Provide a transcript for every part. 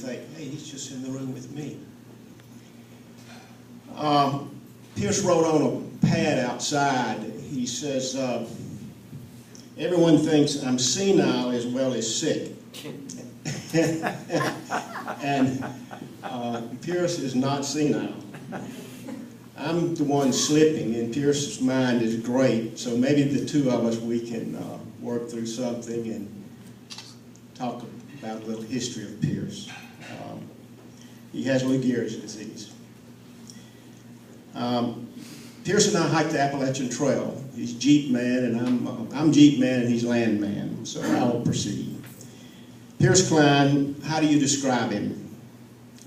think, hey, he's just in the room with me. Pierce wrote on a pad outside, he says, everyone thinks I'm senile as well as sick. And Pierce is not senile. I'm the one slipping, and Pierce's mind is great, so maybe the two of us, we can work through something and talk about a little history of Pierce. He has Lou Gehrig's disease. Pierce and I hiked the Appalachian Trail. He's Jeep man, and I'm Jeep man, and he's land man, so I'll proceed. Pierce Cline, how do you describe him?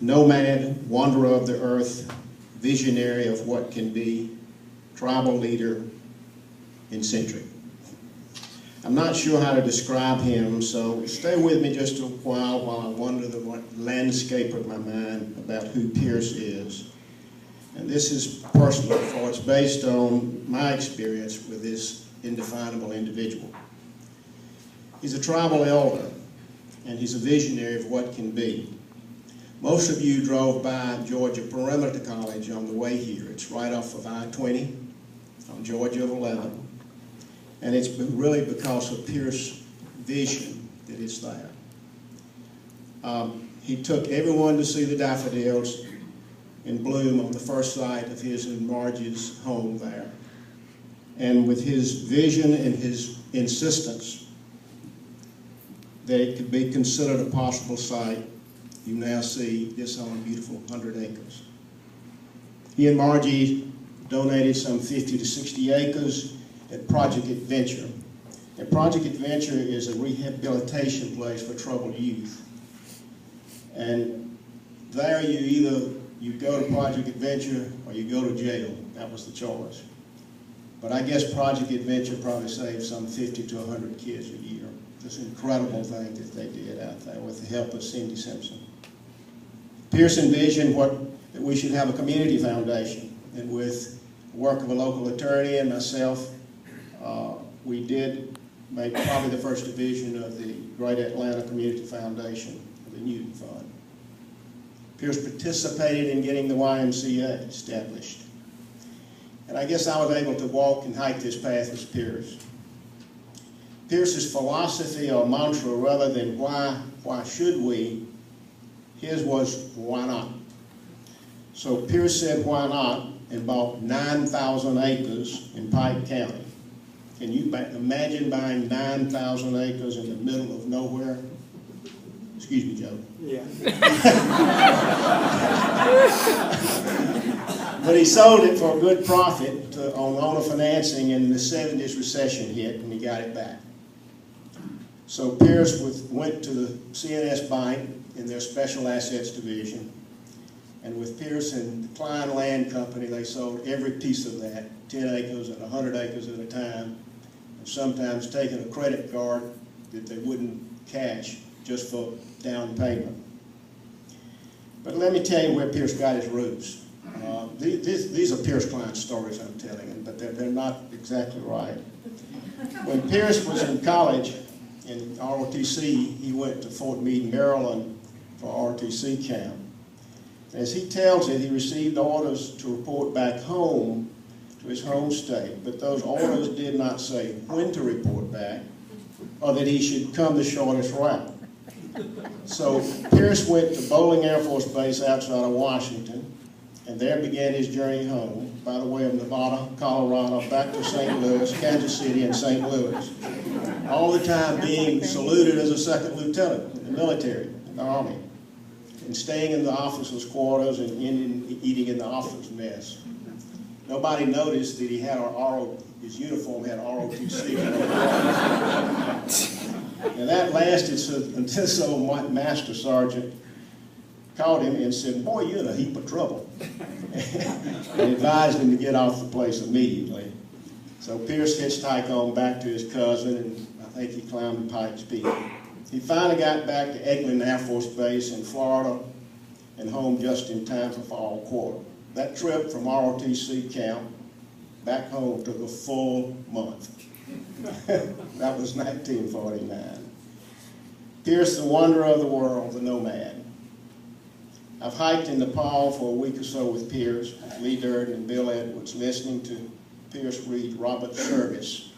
Nomad, wanderer of the earth, visionary of what can be, tribal leader, eccentric. I'm not sure how to describe him, so stay with me just a while I wander the landscape of my mind about who Pierce is. And this is personal, for it's based on my experience with this indefinable individual. He's a tribal elder, and he's a visionary of what can be. Most of you drove by Georgia Perimeter College on the way here. It's right off of I-20 on Georgia of 11. And it's really because of Pierce's vision that it's there. He took everyone to see the daffodils in bloom on the first sight of his and Margie's home there. And with his vision and his insistence that it could be considered a possible site, you now see this on a beautiful 100 acres. He and Margie donated some 50 to 60 acres at Project Adventure. And Project Adventure is a rehabilitation place for troubled youth. And there you go to Project Adventure or you go to jail. That was the choice. But I guess Project Adventure probably saved some 50 to 100 kids a year. This incredible thing that they did out there with the help of Cindy Simpson. Pierce envisioned that we should have a community foundation, and with the work of a local attorney and myself, we did make probably the first division of the Great Atlanta Community Foundation, the Newton Fund. Pierce participated in getting the YMCA established. And I guess I was able to walk and hike this path with Pierce. Pierce's philosophy or mantra, rather than why should we, his was why not. So Pierce said why not and bought 9,000 acres in Pike County. Can you imagine buying 9,000 acres in the middle of nowhere? Excuse me, Joe. Yeah. But he sold it for a good profit on owner financing, and the 70s recession hit, and he got it back. So Pierce went to the CNS Bank in their Special Assets Division, and with Pierce and the Cline Land Company, they sold every piece of that, 10 acres and 100 acres at a time, and sometimes taking a credit card that they wouldn't cash just for down payment. But let me tell you where Pierce got his roots. These are Pierce Cline stories I'm telling, but they're not exactly right. When Pierce was in college in ROTC, he went to Fort Meade, Maryland for ROTC camp. As he tells it, he received orders to report back home to his home state, but those orders did not say when to report back or that he should come the shortest route. So Pierce went to Bowling Air Force Base outside of Washington, and there began his journey home by the way of Nevada, Colorado, back to St. Louis, Kansas City, and St. Louis. All the time being saluted as a second lieutenant in the military, in the Army, and staying in the officers' quarters and eating in the officers' mess. Nobody noticed that he had his uniform had ROTC. And that lasted until some master sergeant called him and said, "Boy, you're in a heap of trouble." And advised him to get off the place immediately. So Pierce hitchhiked on back to his cousin, and I think he climbed Pike's Peak. He finally got back to Eglin Air Force Base in Florida and home just in time for fall quarter. That trip from ROTC camp back home took a full month. That was 1949. Pierce, the wanderer of the world, the nomad. I've hiked in Nepal for a week or so with Pierce, Lee Durden, and Bill Edwards, listening to Pierce read Robert Service.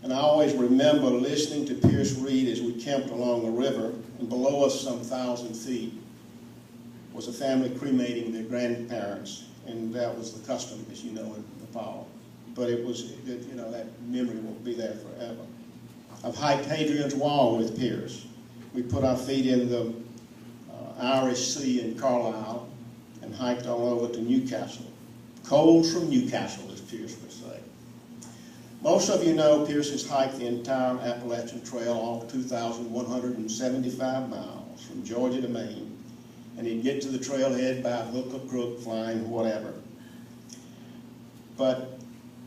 And I always remember listening to Pierce read as we camped along the river, and below us some 1,000 feet was a family cremating their grandparents, and that was the custom, as you know, in Nepal. But it was, you know, that memory will be there forever. I've hiked Hadrian's Wall with Pierce. We put our feet in the Irish Sea in Carlisle and hiked all over to Newcastle. Coals from Newcastle, as Pierce would say. Most of you know Pierce has hiked the entire Appalachian Trail, all 2,175 miles from Georgia to Maine, and he'd get to the trailhead by hook or crook, flying, whatever. But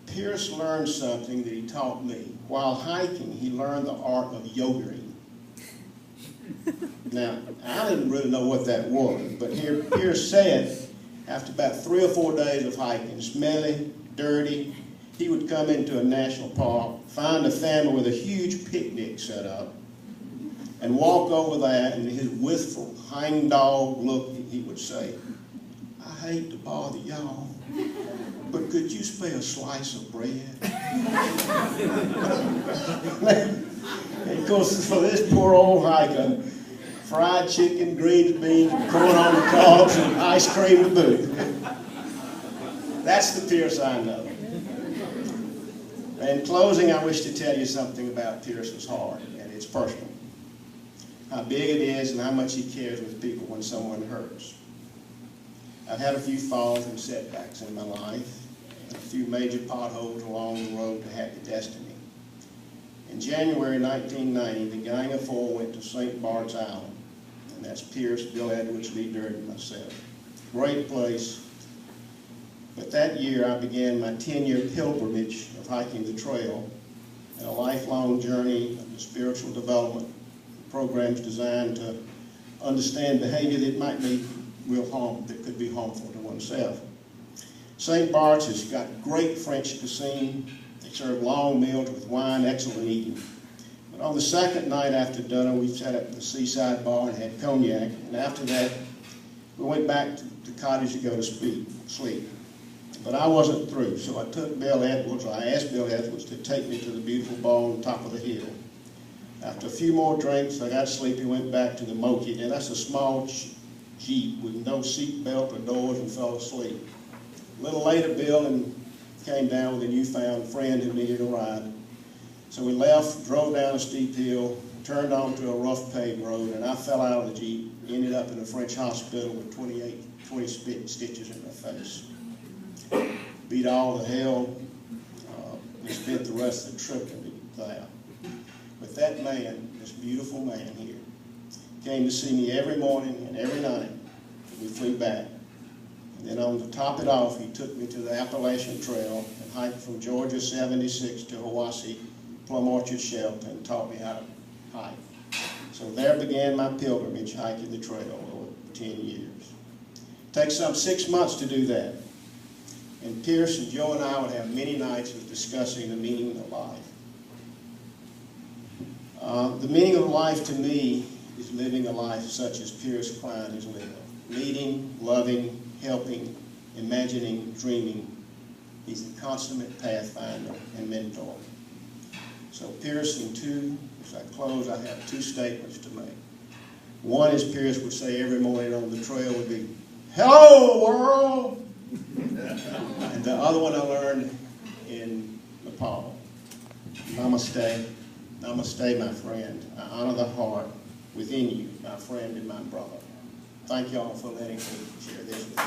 Pierce learned something that he taught me. While hiking, he learned the art of yodeling. Now, I didn't really know what that was, but here Pierce said, after about 3 or 4 days of hiking, smelly, dirty, he would come into a national park, find a family with a huge picnic set up, and walk over there, and his wistful, hang-dog look, he would say, "I hate to bother y'all, but could you spare a slice of bread?" And of course, for this poor old hiker, fried chicken, greens, beans, corn on the cobs, and ice cream to boot. That's the Pierce I know. In closing, I wish to tell you something about Pierce's heart, and it's personal. How big it is and how much he cares with people when someone hurts. I've had a few falls and setbacks in my life, and a few major potholes along the road to happy destiny. In January 1990, the gang of 4 went to St. Bart's Island, and that's Pierce, Bill Edwards, Lee Durden, and myself. Great place. But that year, I began my 10-year pilgrimage of hiking the trail, and a lifelong journey of spiritual development, programs designed to understand behavior that might be real harm, that could be harmful to oneself. St. Bart's has got great French cuisine. They serve long meals with wine, excellent eating. But on the second night after dinner, we sat at the seaside bar and had cognac, and after that, we went back to the cottage to go to sleep. But I wasn't through, so I took Bill Edwards, I asked Bill Edwards to take me to the beautiful bar on top of the hill. After a few more drinks, I got sleepy, went back to the monkey, and that's a small Jeep with no seat belt or doors, and fell asleep. A little later, Bill came down with a newfound friend who needed a ride. So we left, drove down a steep hill, turned onto a rough paved road, and I fell out of the Jeep, ended up in a French hospital with 20 stitches in my face. Beat all the hell, and spent the rest of the trip there. But that man, this beautiful man here, came to see me every morning and every night. We flew back. And then on to top it off, he took me to the Appalachian Trail and hiked from Georgia 76 to Hiwassee, Plum Orchard Shelter, and taught me how to hike. So there began my pilgrimage hiking the trail over 10 years. It takes some 6 months to do that. And Pierce and Joe and I would have many nights of discussing the meaning of life. The meaning of life to me is living a life such as Pierce Cline is living. Leading, loving, helping, imagining, dreaming. He's the consummate pathfinder and mentor. So Pierce, as I close, I have 2 statements to make. One is Pierce would say every morning on the trail would be, "Hello, world!" And the other one I learned in Nepal. Namaste. Namaste, my friend. I honor the heart within you, my friend and my brother. Thank you all for letting me share this with you.